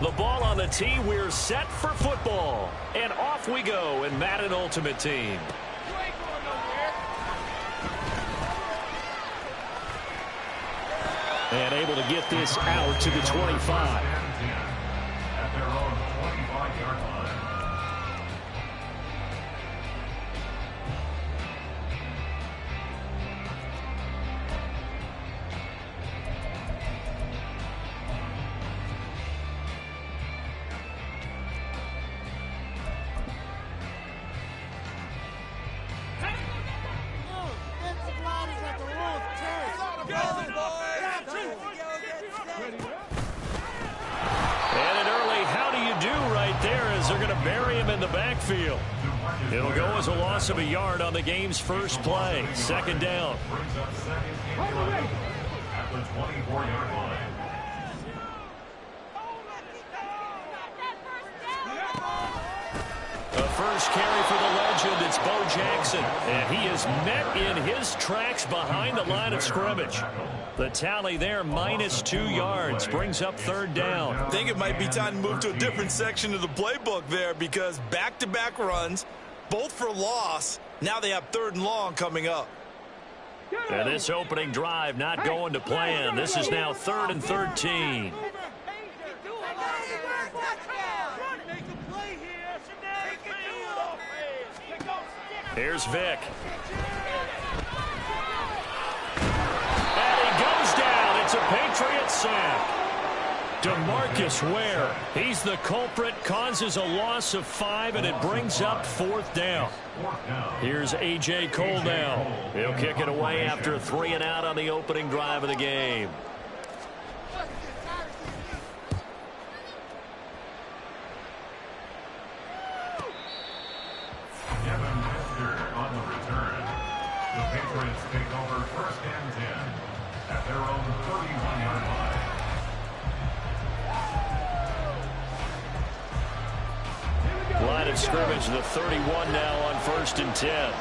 The ball on the tee. We're set for football. And off we go in Madden Ultimate Team. And able to get this out to the 25. At their own 25-yard line. Backfield. It'll go as a loss of a yard on the game's first play. Second down. Brings up second and 11 at the 24-yard line. A first carry for the legend. It's Bo Jackson. And he is met in his tracks behind the line of scrimmage. The tally there, -2 yards. Brings up third down. I think it might be time to move to a different section of the playbook there because back-to-back runs, both for loss. Now they have third and long coming up. And this opening drive not going to plan. This is now 3rd and 13. Here's Vick. And he goes down. It's a Patriot sack. DeMarcus Ware. He's the culprit. Causes a loss of 5, and it brings up 4th down. Here's A.J. Cole now. He'll kick it away after a 3 and out on the opening drive of the game. On the return, the Patriots take over 1st and 10 at their own 31-yard line. Line of scrimmage, the 31 now on 1st and 10.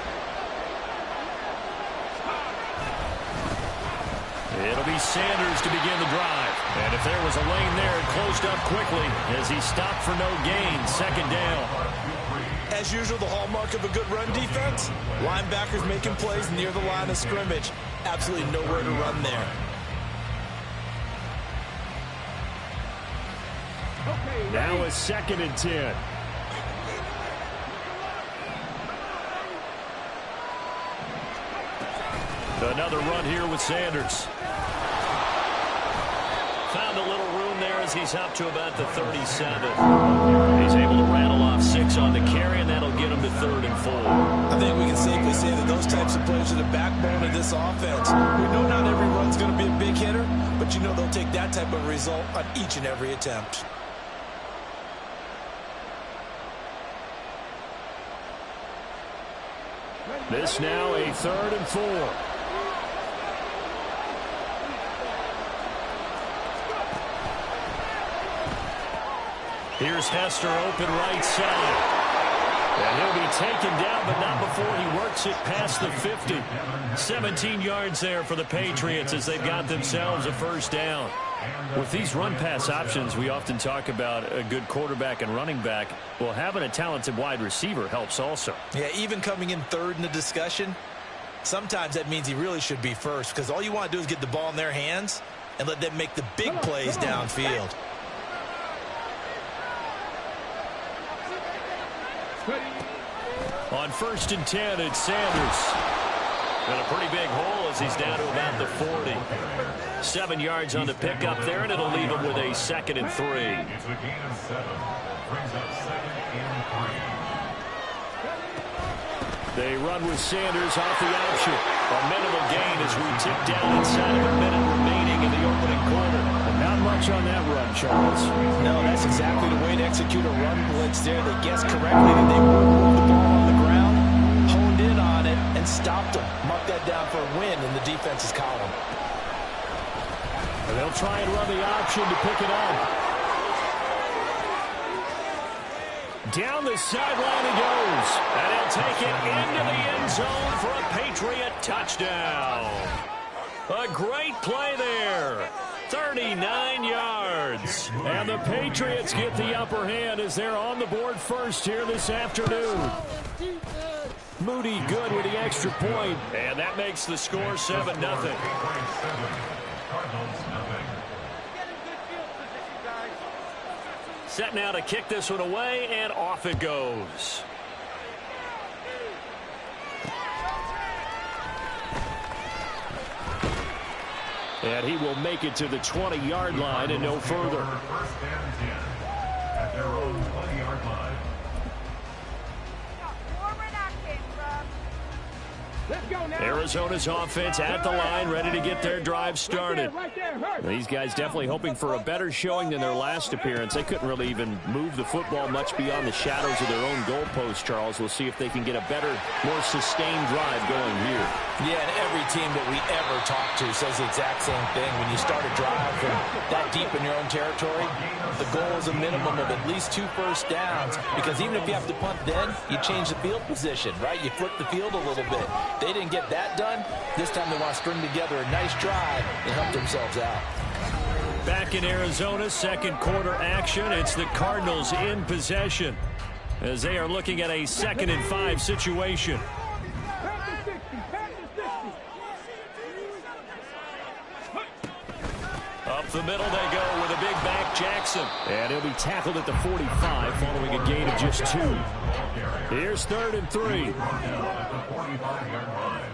It'll be Sanders to begin the drive. And if there was a lane there, it closed up quickly as he stopped for no gain. 2nd down. As usual, the hallmark of a good run defense, linebackers making plays near the line of scrimmage. Absolutely nowhere to run there. Now a 2nd and 10. Another run here with Sanders. Found a little room there as he's up to about the 37. He's able to rattle off 6 on the carry, and that'll get him to 3rd and 4. I think we can safely say that those types of plays are the backbone of this offense. We know not every run's going to be a big hitter, but you know they'll take that type of result on each and every attempt. This now a 3rd and 4. Here's Hester open right side. And he'll be taken down, but not before he works it past the 50. 17 yards there for the Patriots as they've got themselves a 1st down. With these run-pass options, we often talk about a good quarterback and running back. Well, having a talented wide receiver helps also. Yeah, even coming in 3rd in the discussion, sometimes that means he really should be first because all you want to do is get the ball in their hands and let them make the big plays downfield. On 1st and 10, it's Sanders. And a pretty big hole as he's down to about the 40. 7 yards on the pickup there, and it'll leave him with a 2nd and 3. It's a gain of 7. Brings up 2nd and 3. They run with Sanders off the option. A minimal gain as we tick down inside of a minute remaining in the opening quarter. Not much on that run, Charles. No, that's exactly the way to execute a run blitz there. They guessed correctly that they would move the ball on the ground, honed in on it, and stopped them. Mark that down for a win in the defense's column. And they'll try and run the option to pick it up. Down the sideline he goes. And he'll take it into the end zone for a Patriot touchdown. A great play there. 39 yards. And the Patriots get the upper hand as they're on the board first here this afternoon. Moody good with the extra point. And that makes the score 7-0. Set now to kick this one away, and off it goes. And he will make it to the 20-yard line and no further. First and 10 at their own 20-yard line. Arizona's offense at the line, ready to get their drive started. These guys definitely hoping for a better showing than their last appearance. They couldn't really even move the football much beyond the shadows of their own goalpost, Charles. We'll see if they can get a better, more sustained drive going here. Yeah, and every team that we ever talk to says the exact same thing. When you start a drive from that deep in your own territory, the goal is a minimum of at least 2 first downs, because even if you have to punt then, you change the field position, right? You flip the field a little bit. They didn't get that done. This time they want to string together a nice drive and help themselves out. Back in Arizona, second quarter action. It's the Cardinals in possession as they are looking at a 2nd and 5 situation. Up the middle they go with a big back Jackson. And he'll be tackled at the 45 following a gain of just 2. Here's 3rd and 3. At the 45-yard line.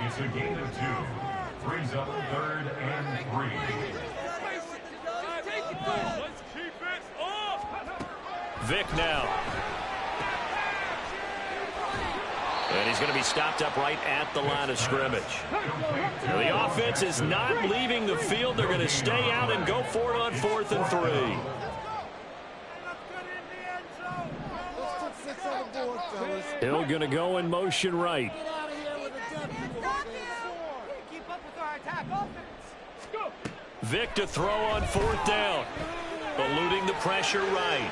It's a gain of 2. Brings up 3rd and 3. Vic now. And he's going to be stopped up right at the line of scrimmage. Now, the offense is not leaving the field. They're going to stay out and go for it on 4th and 3. Hill going to go in motion right. Vic to throw on 4th down. Eluding the pressure right.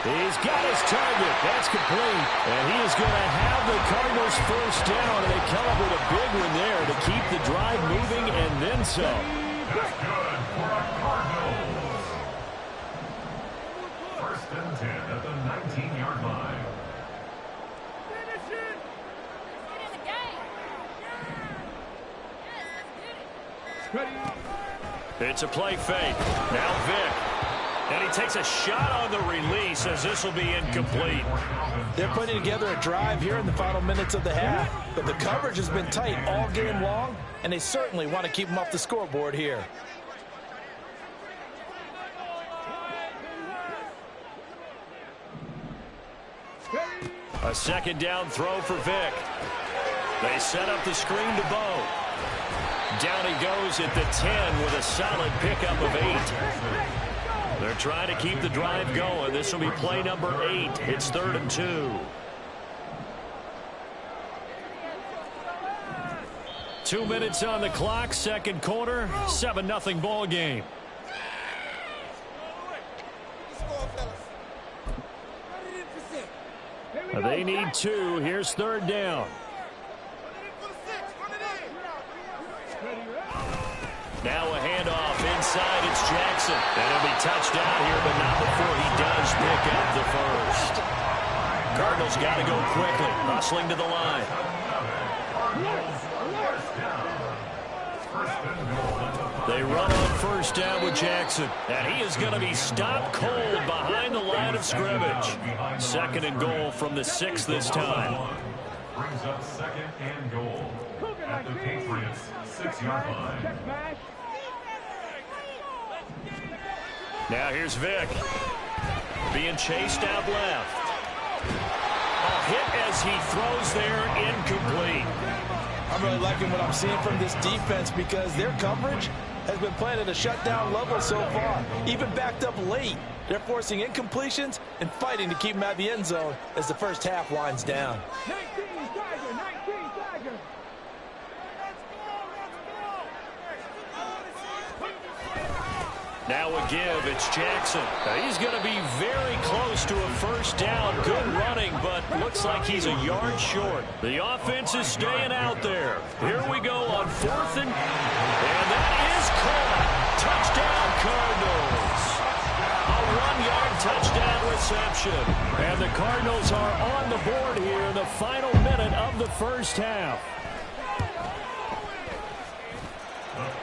He's got his target. That's complete. And he is going to have the Cardinals first down. And they come up with a big one there to keep the drive moving and then some. That's good for a Cardinals. 1st and 10 at the 19-yard line. It's a play fake. Now Vic. And he takes a shot on the release as this will be incomplete. They're putting together a drive here in the final minutes of the half. But the coverage has been tight all game long, and they certainly want to keep them off the scoreboard here. A 2nd down throw for Vic. They set up the screen to Bo. Down he goes at the 10 with a solid pickup of 8. They're trying to keep the drive going. This will be play number 8. It's 3rd and 2. 2 minutes on the clock, second quarter, 7-0 ball game. They need 2. Here's 3rd down. Now a handoff inside. It's Jackson. And he'll be touched out here, but not before he does pick up the first. Cardinals got to go quickly. Hustling to the line. They run on 1st down with Jackson. And he is going to be stopped cold behind the line of scrimmage. 2nd and goal from the 6 this time. Brings up 2nd and goal at the Patriots 6-yard line. Now here's Vic. Being chased out left. A hit as he throws there, incomplete. I'm really liking what I'm seeing from this defense because their coverage has been playing at a shutdown level so far. Even backed up late. They're forcing incompletions and fighting to keep them out of the end zone as the first half winds down. 19 Tiger. Now a give. It's Jackson. He's going to be very close to a first down. Good running, but looks like he's a yard short. The offense is staying out there. Here we go on 4th and that is caught. Touchdown, Cardinals. A 1-yard touchdown reception. And the Cardinals are on the board here in the final minute of the first half.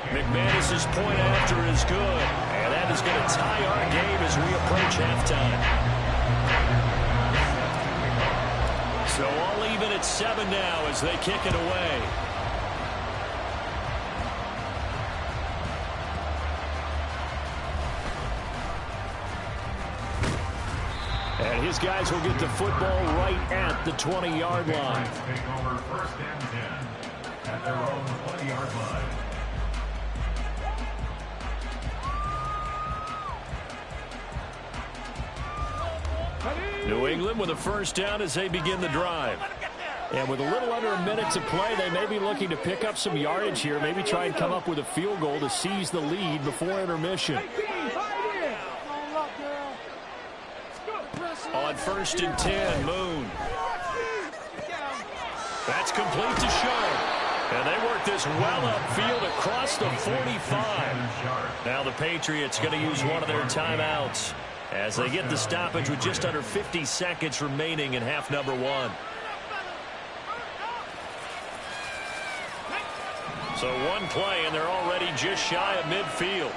McManus's point after is good, and that is going to tie our game as we approach halftime. So all even at 7 now as they kick it away. And his guys will get the football right at the 20-yard line. Take over 1st and 10 at their own 20-yard line. New England with a first down as they begin the drive. And with a little under a minute to play, they may be looking to pick up some yardage here, maybe try and come up with a field goal to seize the lead before intermission. On 1st and 10, Moon. That's complete to Sharp. And they work this well upfield across the 45. Now the Patriots going to use one of their timeouts as they get the stoppage with just under 50 seconds remaining in half number 1. So one play, and they're already just shy of midfield.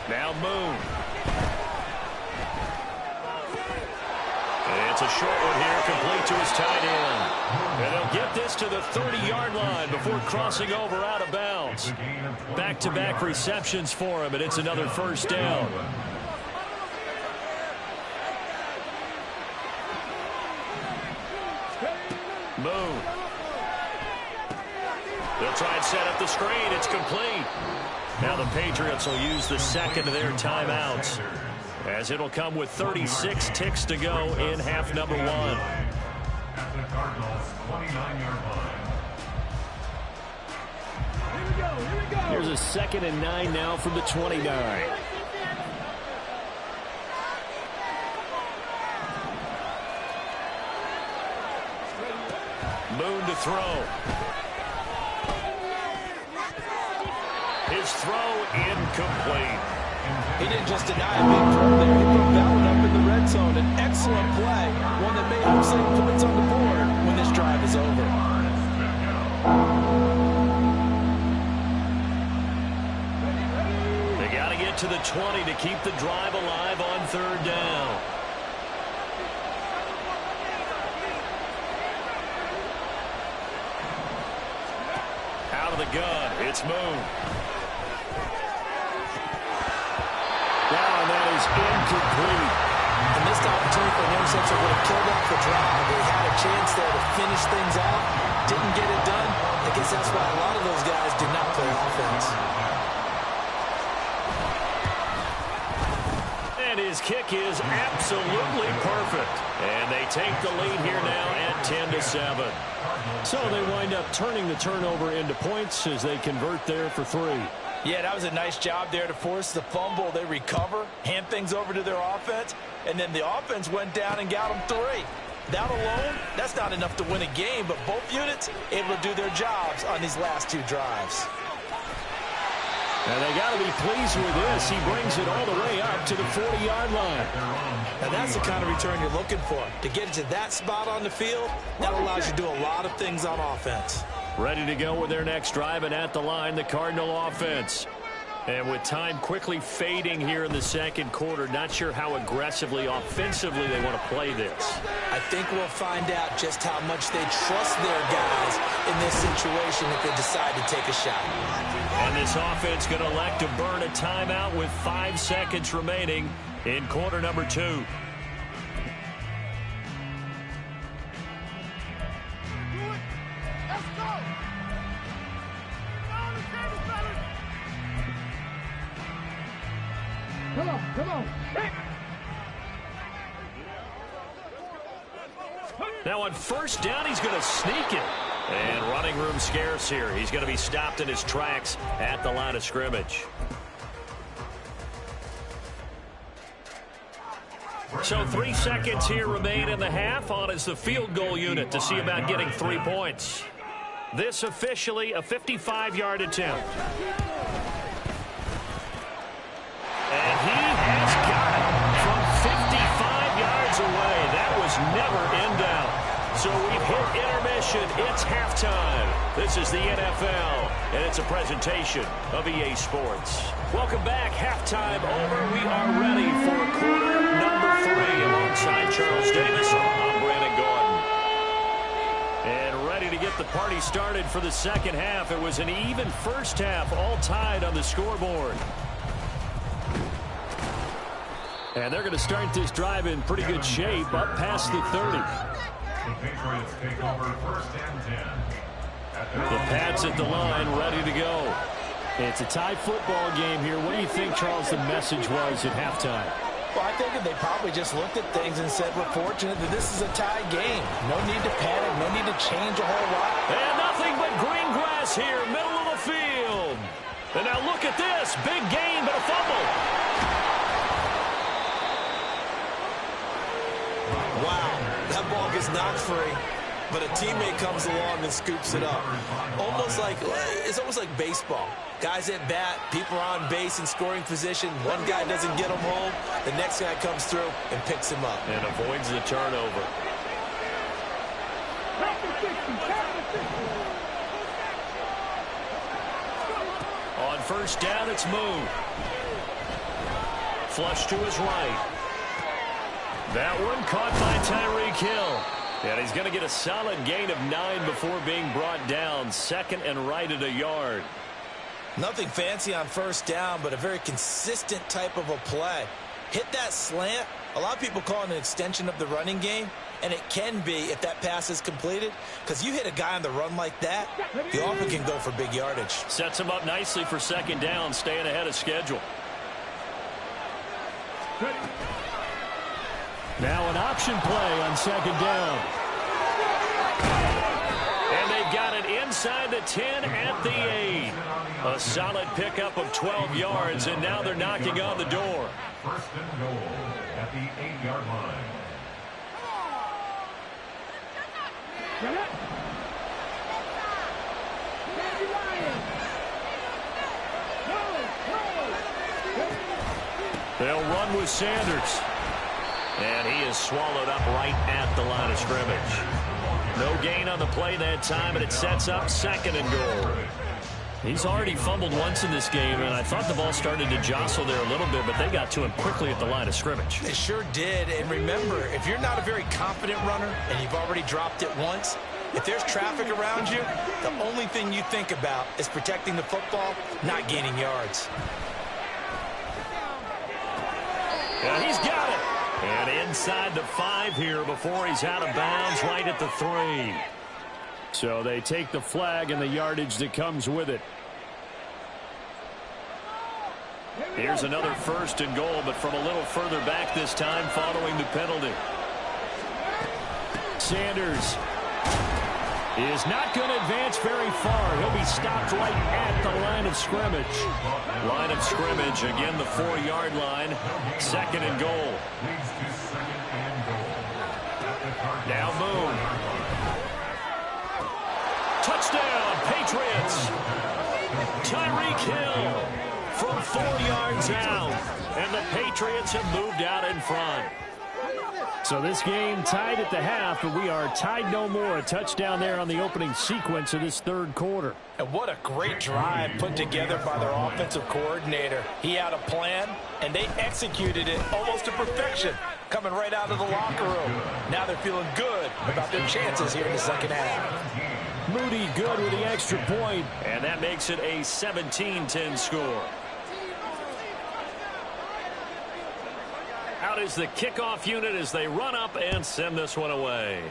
Now Moon. And it's a short one here, complete to his tight end. And they'll get this to the 30-yard line before crossing over out of bounds. Back-to-back receptions for him, and it's another first down. Moon. They'll try and set up the screen. It's complete. Now the Patriots will use the second of their timeouts, as it'll come with 36 ticks to go in half number 1. At the Cardinals' 29-yard line. Here's a 2nd and 9 now from the 29. Moon to throw. His throw incomplete. He didn't just deny a big throw there. He put that one up in the red zone. An excellent play. One that made him 7 points on the board when this drive is over. They got to get to the 20 to keep the drive alive on 3rd down. Out of the gun, it's Moon. Wow, that is incomplete. The missed opportunity for an interception would have killed off the drive. They had a chance there to finish things off. Didn't get it done. I guess that's why a lot of those guys do not play offense. And his kick is absolutely perfect. And they take the lead here now at 10-7. So they wind up turning the turnover into points as they convert there for 3. Yeah, that was a nice job there to force the fumble. They recover, hand things over to their offense, and then the offense went down and got them 3. That alone, that's not enough to win a game, but both units able to do their jobs on these last 2 drives. And they got to be pleased with this. He brings it all the way up to the 40-yard line. And that's the kind of return you're looking for. To get it to that spot on the field, that allows you to do a lot of things on offense. Ready to go with their next drive, and at the line, the Cardinal offense. And with time quickly fading here in the second quarter, not sure how aggressively, offensively they want to play this. I think we'll find out just how much they trust their guys in this situation if they decide to take a shot. And this offense going to elect to burn a timeout with 5 seconds remaining in quarter number 2. Come on. Now on first down, he's going to sneak it. And running room scarce here. He's going to be stopped in his tracks at the line of scrimmage. So 3 seconds here remain in the half. On is the field goal unit to see about getting 3 points. This officially a 55-yard attempt. And he has got it from 55 yards away. That was never in doubt. So we've hit intermission. It's halftime. This is the NFL, and it's a presentation of EA Sports. Welcome back. Halftime over. We are ready for quarter number 3. Alongside Charles Davis, I'm Brandon Gordon. And ready to get the party started for the second half. It was an even first half, all tied on the scoreboard. And they're going to start this drive in pretty good shape, up past the 30. The Patriots take over first and 10. The Pats at the line, ready to go. It's a tie football game here. What do you think, Charles, the message was at halftime? Well, I think that they probably just looked at things and said, we're fortunate that this is a tie game. No need to panic, no need to change a whole lot. And nothing but green grass here, middle of the field. And now look at this. Big gain, but a fumble. Wow, that ball gets knocked free, but a teammate comes along and scoops it up. It's almost like baseball. Guys at bat, people are on base in scoring position. One guy doesn't get him home, the next guy comes through and picks him up. And avoids the turnover. On first down, it's Moon. Flush to his right. That one caught by Tyreek Hill. And he's going to get a solid gain of 9 before being brought down. Second and right at a yard. Nothing fancy on first down, but a very consistent type of a play. Hit that slant. A lot of people call it an extension of the running game, and it can be if that pass is completed, because you hit a guy on the run like that, he often can go for big yardage. Sets him up nicely for second down, staying ahead of schedule. Now an option play on second down. And they've got it inside the 10 at the 8. A solid pickup of 12 yards, and now they're knocking on the door. First and goal at the 8-yard line. They'll run with Sanders. And he is swallowed up right at the line of scrimmage. No gain on the play that time, and it sets up second and goal. He's already fumbled once in this game, and I thought the ball started to jostle there a little bit, but they got to him quickly at the line of scrimmage. They sure did, and remember, if you're not a very confident runner and you've already dropped it once, if there's traffic around you, the only thing you think about is protecting the football, not gaining yards. And he's got it. And inside the 5 here before he's out of bounds right at the 3. So they take the flag and the yardage that comes with it. Here's another first and goal, but from a little further back this time following the penalty. Sanders is not going to advance very far. He'll be stopped right at the line of scrimmage. Line of scrimmage, again the 4-yard line. Second and goal. Now Moon. Touchdown, Patriots. Tyreek Hill from 4 yards out. And the Patriots have moved out in front. So this game tied at the half, but we are tied no more. A touchdown there on the opening sequence of this third quarter. And what a great drive put together by their offensive coordinator. He had a plan, and they executed it almost to perfection, coming right out of the locker room. Now they're feeling good about their chances here in the second half. Moody good with the extra point, and that makes it a 17-10 score. Out is the kickoff unit as they run up and send this one away.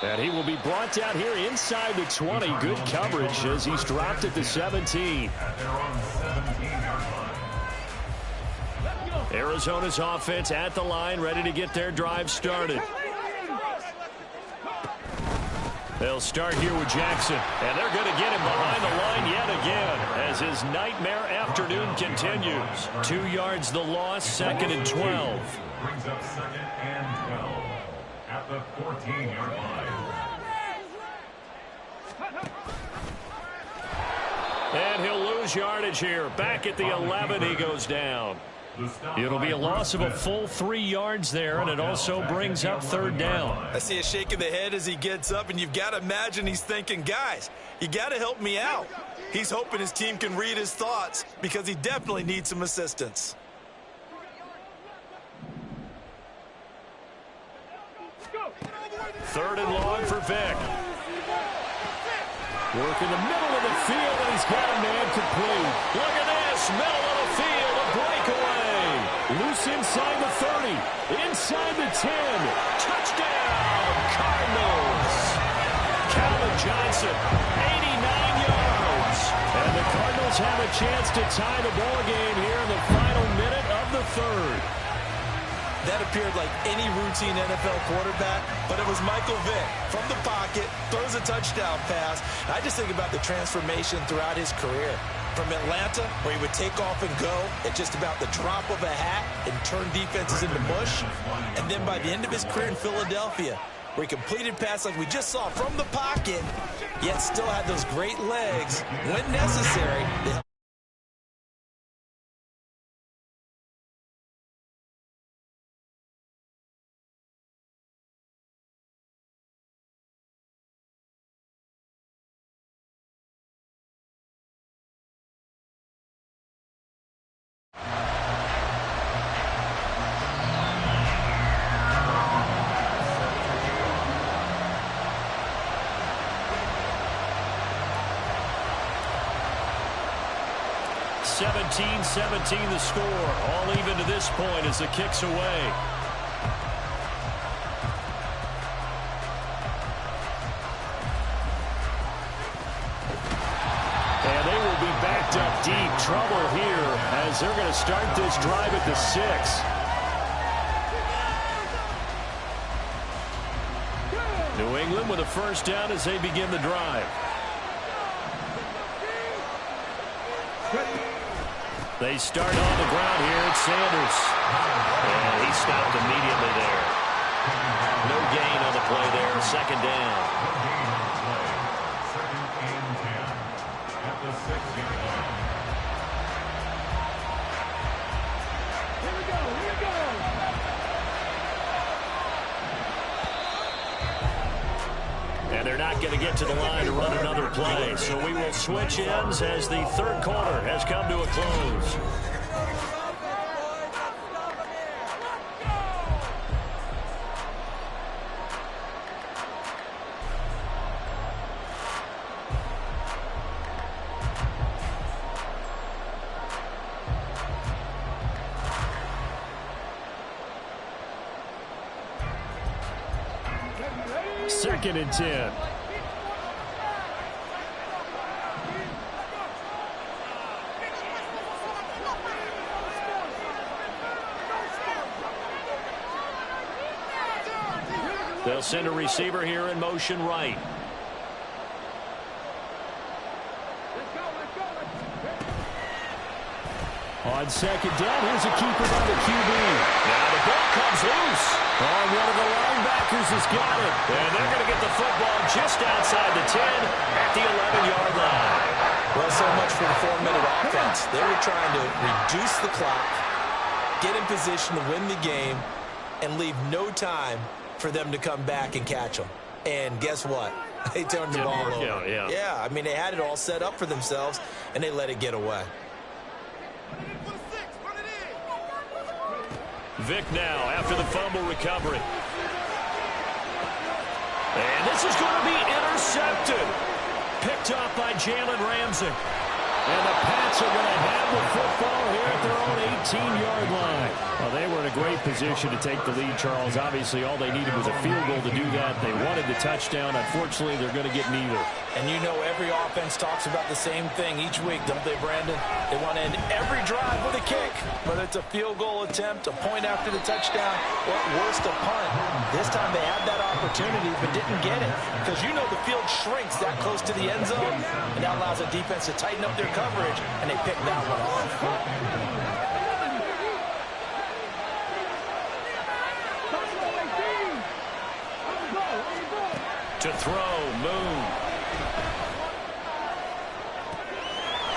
And he will be brought down here inside the 20. Good coverage as he's dropped at the 17. At their own 17-yard line. Arizona's offense at the line, ready to get their drive started. They'll start here with Jackson, and they're going to get him behind the line yet again as his nightmare afternoon continues. 2 yards the loss, 2nd and 12. Brings up 2nd and 12 at the 14-yard line. And he'll lose yardage here. Back at the 11, he goes down. It'll be a loss of a full 3 yards there, and it also brings up 3rd down. I see a shake of the head as he gets up, and you've got to imagine he's thinking, guys, you got to help me out. He's hoping his team can read his thoughts because he definitely needs some assistance. 3rd and long for Vic. Work in the middle of the field, and he's got a man complete. Look at this, middle of the field, a breakaway. Loose inside the 30, inside the 10. Touchdown, Cardinals. Calvin Johnson, 89 yards. And the Cardinals have a chance to tie the ball game here in the final minute of the 3rd. That appeared like any routine NFL quarterback, but it was Michael Vick from the pocket, throws a touchdown pass. I just think about the transformation throughout his career. From Atlanta, where he would take off and go at just about the drop of a hat and turn defenses into mush. And then by the end of his career in Philadelphia, where he completed passes like we just saw from the pocket, yet still had those great legs when necessary. 17-17 the score. All even to this point as the kick's away. And they will be backed up deep. Trouble here as they're going to start this drive at the 6. New England with a first down as they begin the drive. They start on the ground here. It's Sanders. And he stopped immediately there. No gain on the play there. 2nd down. Second and 10 at the 6-yard line. Here we go, here we go. And they're not going to get to the line to run another play. So we will switch ends as the 3rd quarter has come to a close. Second and 10. They'll send a receiver here in motion right. On 2nd down, here's a keeper by the QB. Now the ball comes loose. Oh, one of the linebackers has got it. And they're going to get the football just outside the 10 at the 11-yard line. Well, so much for the 4-minute offense. They were trying to reduce the clock, get in position to win the game, and leave no time for them to come back and catch them. And guess what? They turned the ball over. Yeah, I mean, they had it all set up for themselves, and they let it get away. Vic now after the fumble recovery. And this is going to be intercepted. Picked off by Jalen Ramsey. And the Pats are going to have the football here at their own 18-yard line. Well, they were in a great position to take the lead, Charles. Obviously, all they needed was a field goal to do that. They wanted the touchdown. Unfortunately, they're going to get neither. And you know every offense talks about the same thing each week, don't they, Brandon? They want to end every drive with a kick, whether it's a field goal attempt, a point after the touchdown, or at worst, a punt. This time they had that opportunity but didn't get it because you know the field shrinks that close to the end zone, and that allows the defense to tighten up their coverage, and they picked that one off. To throw, Moon.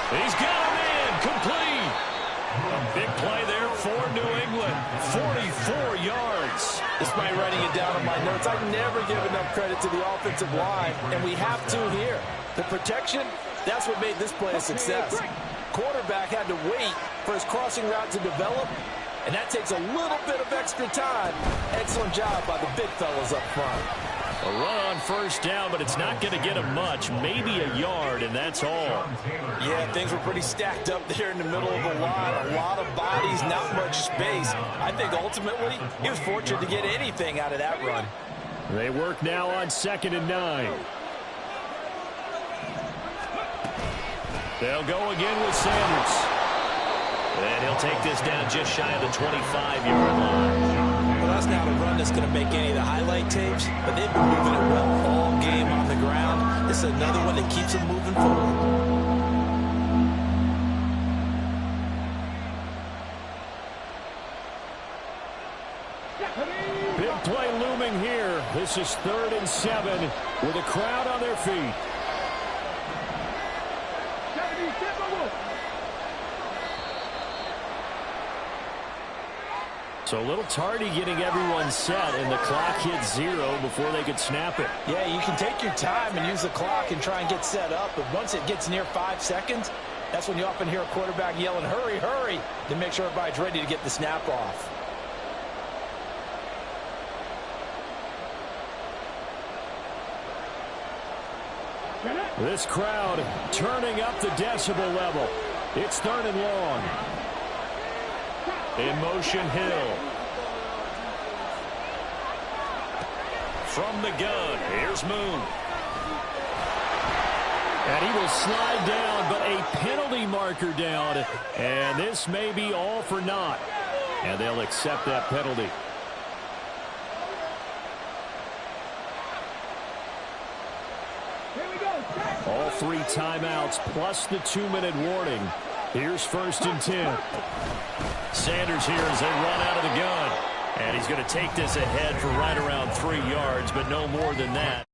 He's got him in, complete. A big play there for New England, 44 yards. Despite writing it down on my notes, I never give enough credit to the offensive line, and we have to here. The protection, that's what made this play a success. Quarterback had to wait for his crossing route to develop, and that takes a little bit of extra time. Excellent job by the big fellas up front. A run on first down, but it's not going to get him much. Maybe a yard, and that's all. Yeah, things were pretty stacked up there in the middle of the line. A lot of bodies, not much space. I think ultimately he was fortunate to get anything out of that run. They work now on 2nd and 9. They'll go again with Sanders. And he'll take this down just shy of the 25-yard line. Well, that's not a run that's going to make any of the highlight tapes, but they've been moving it well all game on the ground. This is another one that keeps them moving forward. Big play looming here. This is 3rd and 7 with a crowd on their feet. So a little tardy getting everyone set, and the clock hit 0 before they could snap it. Yeah, you can take your time and use the clock and try and get set up, but once it gets near 5 seconds, that's when you often hear a quarterback yelling, hurry, hurry, to make sure everybody's ready to get the snap off. This crowd turning up the decibel level. It's 3rd and long. In motion, Hill. From the gun, here's Moon. And he will slide down, but a penalty marker down. And this may be all for naught. And they'll accept that penalty. All 3 timeouts plus the 2-minute warning. Here's 1st and 10. Sanders here as they run out of the gun. And he's going to take this ahead for right around 3 yards, but no more than that.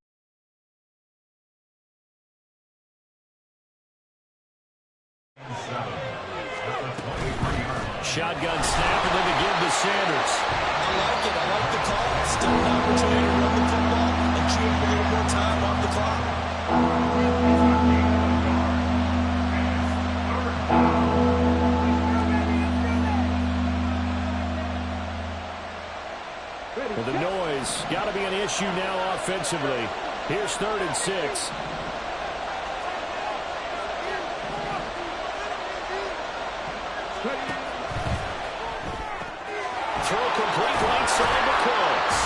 Shotgun snap, and then to give to Sanders. I like it. I like the call. Still an opportunity to run the football and chew up a little more time off the clock. Well, the noise got to be an issue now offensively. Here's 3rd and 6. Throw complete right side to Close.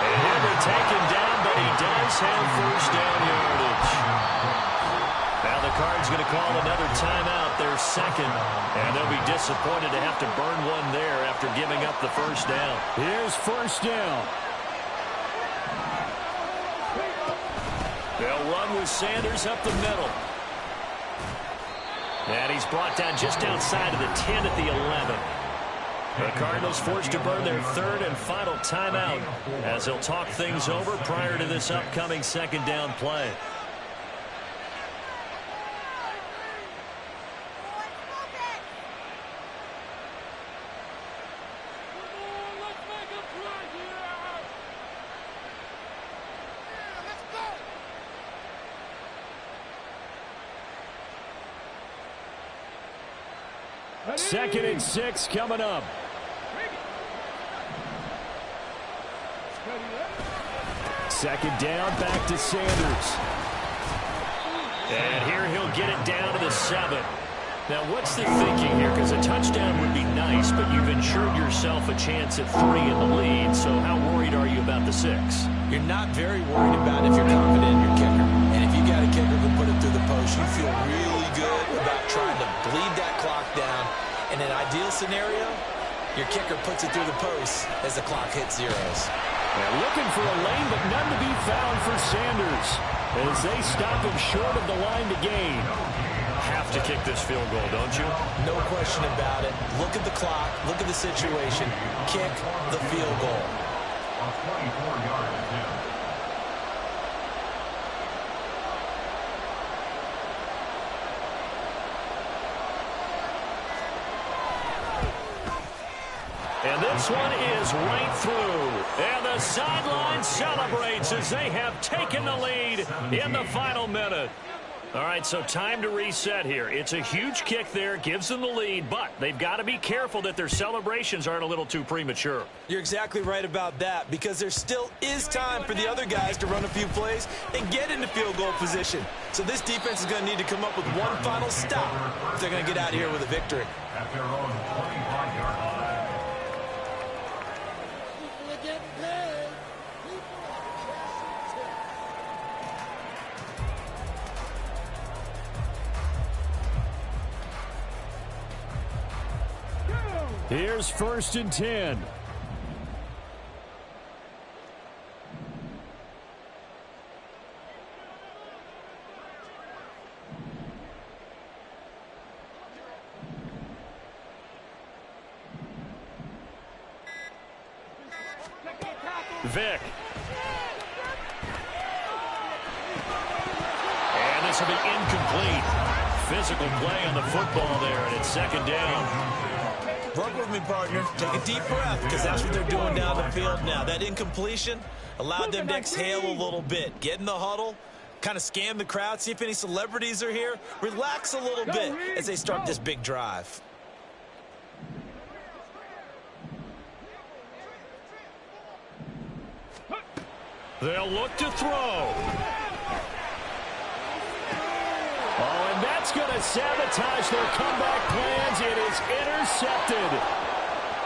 And he'll be taken down, but he does have first down yardage. Now the Cards going to call another timeout, their 2nd. And they'll be disappointed to have to burn one there after giving up the first down. Here's 1st down. They'll run with Sanders up the middle. And he's brought down just outside of the 10 at the 11. The Cardinals forced to burn their 3rd and final timeout as they'll talk things over prior to this upcoming 2nd down play. Second and 6 coming up. Second down, back to Sanders. And here he'll get it down to the 7. Now, what's the thinking here? Because a touchdown would be nice, but you've ensured yourself a chance at 3 in the lead, so how worried are you about the 6? You're not very worried about it if you're confident in your kicker. And if you got a kicker who put it through the post, you feel really good about trying to bleed that clock down. In an ideal scenario, your kicker puts it through the post as the clock hits zeros. And looking for a lane, but none to be found for Sanders as they stop him short of the line to gain. Have to kick this field goal, don't you? No question about it. Look at the clock. Look at the situation. Kick the field goal. A 24-yard attempt. And this one is right through. And the sideline celebrates as they have taken the lead in the final minute. All right, so time to reset here. It's a huge kick there, gives them the lead, but they've got to be careful that their celebrations aren't a little too premature. You're exactly right about that, because there still is time for the other guys to run a few plays and get into field goal position. So this defense is going to need to come up with one final stop if they're going to get out of here with a victory. At their own 25-yard line. Here's 1st and 10. Vic. And this will be incomplete. Physical play on the football there, and it's 2nd down. Work with me, partner. Take a deep breath, because that's what they're doing down the field now. That incompletion allowed them to exhale a little bit. Get in the huddle, kind of scan the crowd, see if any celebrities are here. Relax a little bit as they start this big drive. They'll look to throw. Oh, and that's going to sabotage their comeback plans. It is intercepted.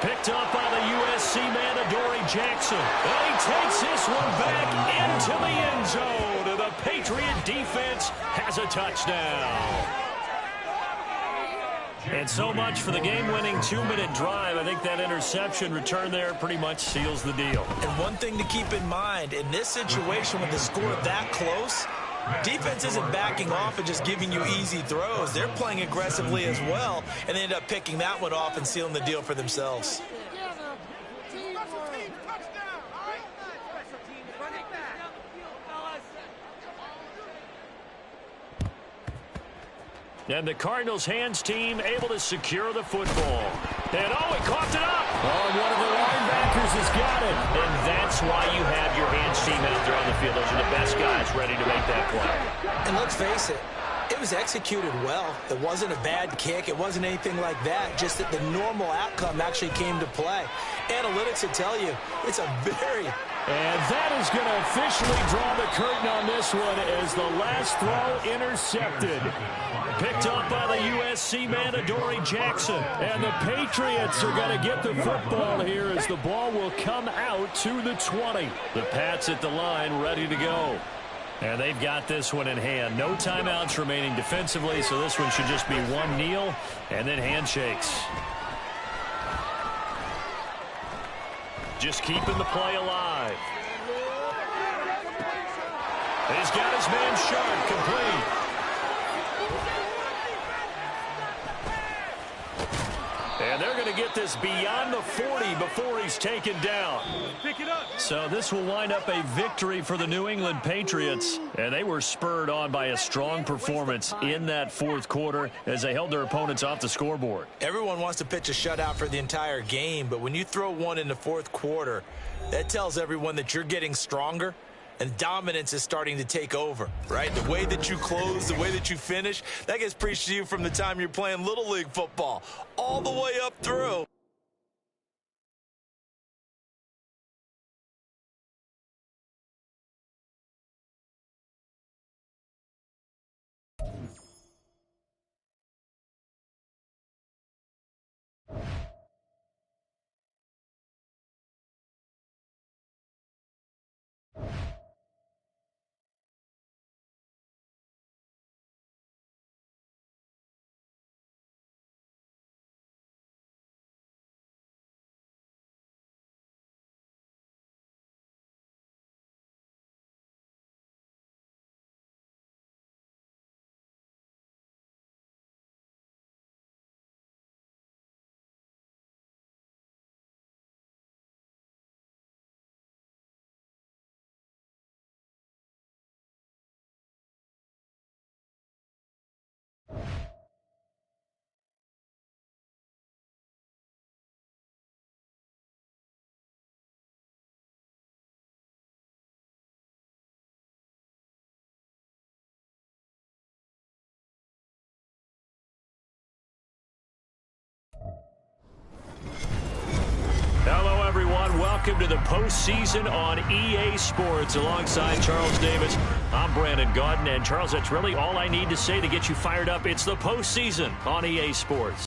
Picked up by the USC man, Adoree Jackson. And he takes this one back into the end zone. And the Patriot defense has a touchdown. And so much for the game-winning 2-minute drive. I think that interception return there pretty much seals the deal. And one thing to keep in mind, in this situation with the score that close, defense isn't backing off and just giving you easy throws. They're playing aggressively as well, and they end up picking that one off and sealing the deal for themselves. And the Cardinals' hands team able to secure the football. And, oh, he coughed it up. Oh, one of the linebackers has got it. And that's why you have your hands team out there on the field. Those are the best guys ready to make that play. And let's face it, it was executed well. It wasn't a bad kick. It wasn't anything like that. Just that the normal outcome actually came to play. Analytics will tell you it's a very... And that is going to officially draw the curtain on this one as the last throw intercepted. Picked up by the USC man, Adoree Jackson. And the Patriots are going to get the football here as the ball will come out to the 20. The Pats at the line ready to go. And they've got this one in hand. No timeouts remaining defensively, so this one should just be one kneel and then handshakes. Just keeping the play alive. He's got his man Sharp complete. And they're going to get this beyond the 40 before he's taken down. Pick it up. So this will wind up a victory for the New England Patriots. And they were spurred on by a strong performance in that fourth quarter as they held their opponents off the scoreboard. Everyone wants to pitch a shutout for the entire game, but when you throw one in the fourth quarter, that tells everyone that you're getting stronger and dominance is starting to take over, right? The way that you close, the way that you finish, that gets preached to you from the time you're playing Little League football all the way up through. Hello, everyone. Welcome to the postseason on EA Sports. Alongside Charles Davis, I'm Brandon Gaudin. And, Charles, that's really all I need to say to get you fired up. It's the postseason on EA Sports.